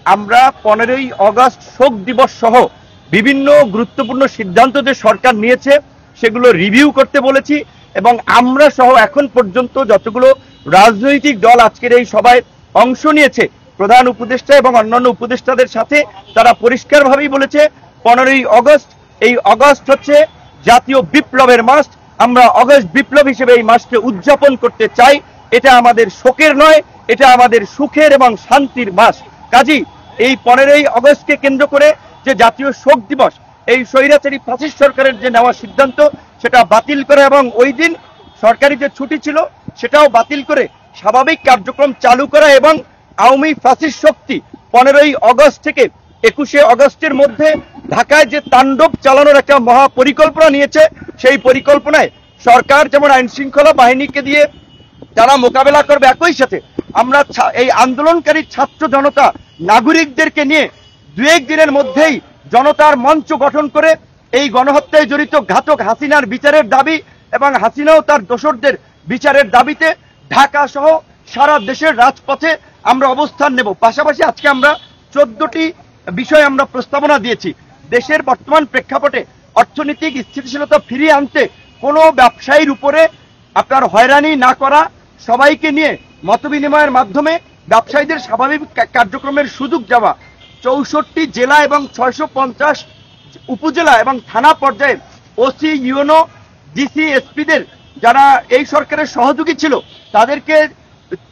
আমরা 15ই আগস্ট শোক দিবস সহ বিভিন্ন গুরুত্বপূর্ণ সিদ্ধান্ত যে সরকার নিয়েছে সেগুলো রিভিউ করতে বলেছি এবং আমরা সহ এখন পর্যন্ত যতগুলো রাজনৈতিক দল আজকের এই সভায় অংশ নিয়েছে প্রধান উপদেষ্টা এবং অন্যান্য উপদেষ্টাদের সাথে তারা পরিষ্কারভাবেই বলেছে 15ই আগস্ট এই আগস্ট হচ্ছে জাতীয় বিপ্লবের মাস। আমরা আগস্ট বিপ্লব হিসেবে এই মাসকে উদযাপন করতে চাই। এটা আমাদের শোকের নয়, এটা আমাদের সুখের এবং শান্তির মাস। কাজী এই 15ই আগস্টকে কেন্দ্র করে যে জাতীয় শোক দিবস, এই স্বৈরাচারী ফ্যাসিস্ট সরকারের যে নেওয়া সিদ্ধান্ত সেটা বাতিল করে এবং ওই দিন সরকারি যে ছুটি ছিল সেটাও বাতিল করে স্বাভাবিক কার্যক্রম চালু করা এবং আওয়ামী ফ্যাসিস্ট শক্তি 15ই আগস্ট থেকে 21শে আগস্টের মধ্যে ঢাকায় যে তাণ্ডব চালানোর একটা মহা পরিকল্পনা নিয়েছে, সেই পরিকল্পনায় সরকার যেমন আইন শৃঙ্খলা বাহিনীকে দিয়ে তারা মোকাবেলা করবে, একই সাথে আমরা এই আন্দোলনকারী ছাত্র জনতা নাগরিকদেরকে নিয়ে 2-1 দিনের মধ্যেই জনতার মঞ্চ গঠন করে এই গণহত্যায় জড়িত ঘাতক হাসিনার বিচারের দাবি এবং হাসিনাও তার দোসরদের বিচারের দাবিতে ঢাকা সহ সারা দেশের রাজপথে আমরা অবস্থান নেব। পাশাপাশি আজকে আমরা 14টি বিষয় আমরা প্রস্তাবনা দিয়েছি। দেশের বর্তমান প্রেক্ষাপটে অর্থনৈতিক স্থিতিশীলতা ফিরিয়ে আনতে কোনো ব্যবসায়ীর উপরে আপনার হয়রানি না করা, সবাইকে নিয়ে মতবিনিময়ের মাধ্যমে ব্যবসায়ীদের স্বাভাবিক কার্যক্রমের সুযোগ দেওয়া, 64 জেলা এবং 650 উপজেলা এবং থানা পর্যায়ে ওসি, ইউএনও, ডিসি, এসপিদের যারা এই সরকারের সহযোগী ছিল তাদেরকে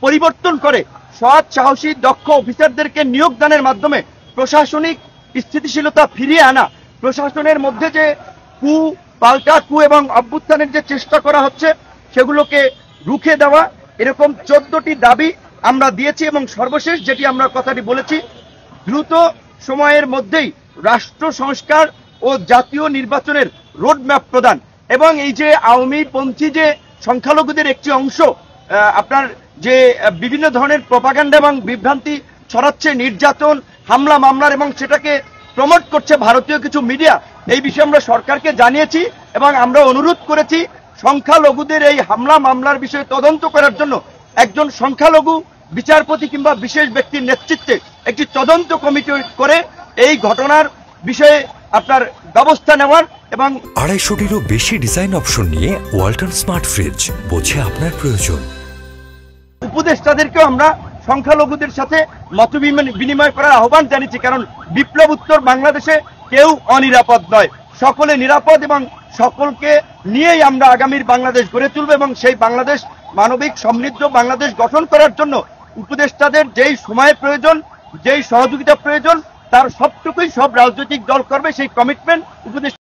পরিবর্তন করে সৎ, সাহসী, দক্ষ অফিসারদেরকে নিয়োগ দানের মাধ্যমে প্রশাসনিক স্থিতিশীলতা ফিরিয়ে আনা, প্রশাসনের মধ্যে যে পাল্টা কু এবং অভ্যুত্থানের যে চেষ্টা করা হচ্ছে সেগুলোকে রুখে দেওয়া, এরকম 14টি দাবি আমরা দিয়েছি এবং সর্বশেষ যেটি আমরা কথাটি বলেছি, দ্রুত সময়ের মধ্যেই রাষ্ট্র সংস্কার ও জাতীয় নির্বাচনের রোডম্যাপ প্রদান এবং এই যে আওয়ামীপন্থী যে সংখ্যালঘুদের একটি অংশ আপনার যে বিভিন্ন ধরনের প্রপাগান্ডা এবং বিভ্রান্তি ছড়াচ্ছে, নির্যাতন, হামলা মামলার এবং সেটাকে প্রমোট করছে ভারতীয় কিছু মিডিয়া, এই বিষয়ে আমরা সরকারকে জানিয়েছি এবং আমরা অনুরোধ করেছি সংখ্যালঘুদের এই হামলা মামলার বিষয়ে তদন্ত করার জন্য একজন সংখ্যালঘু বিচারপতি কিংবা বিশেষ ব্যক্তির নেতৃত্বে একটি তদন্ত কমিটি করে এই ঘটনার বিষয়ে আপনার ব্যবস্থা নেওয়ার এবং 250-টিরও বেশি ডিজাইন অপশন নিয়ে ওয়ালটন স্মার্ট ফ্রিজ, বোঝে আপনার প্রয়োজন। উপদেষ্টাদেরকেও আমরা সংখ্যালঘুদের সাথে মত বিনিময় করার আহ্বান জানিয়েছি, কারণ বিপ্লব উত্তর বাংলাদেশে কেউ অনিরাপদ নয়, সকলে নিরাপদ এবং সকলকে নিয়েই আমরা আগামীর বাংলাদেশ গড়ে তুলব এবং সেই বাংলাদেশ মানবিক সমৃদ্ধ বাংলাদেশ গঠন করার জন্য উপদেষ্টাদের যেই সময় প্রয়োজন, যেই সহযোগিতা প্রয়োজন তার সবটুকুই সব রাজনৈতিক দল করবে, সেই কমিটমেন্ট উপদেষ্টা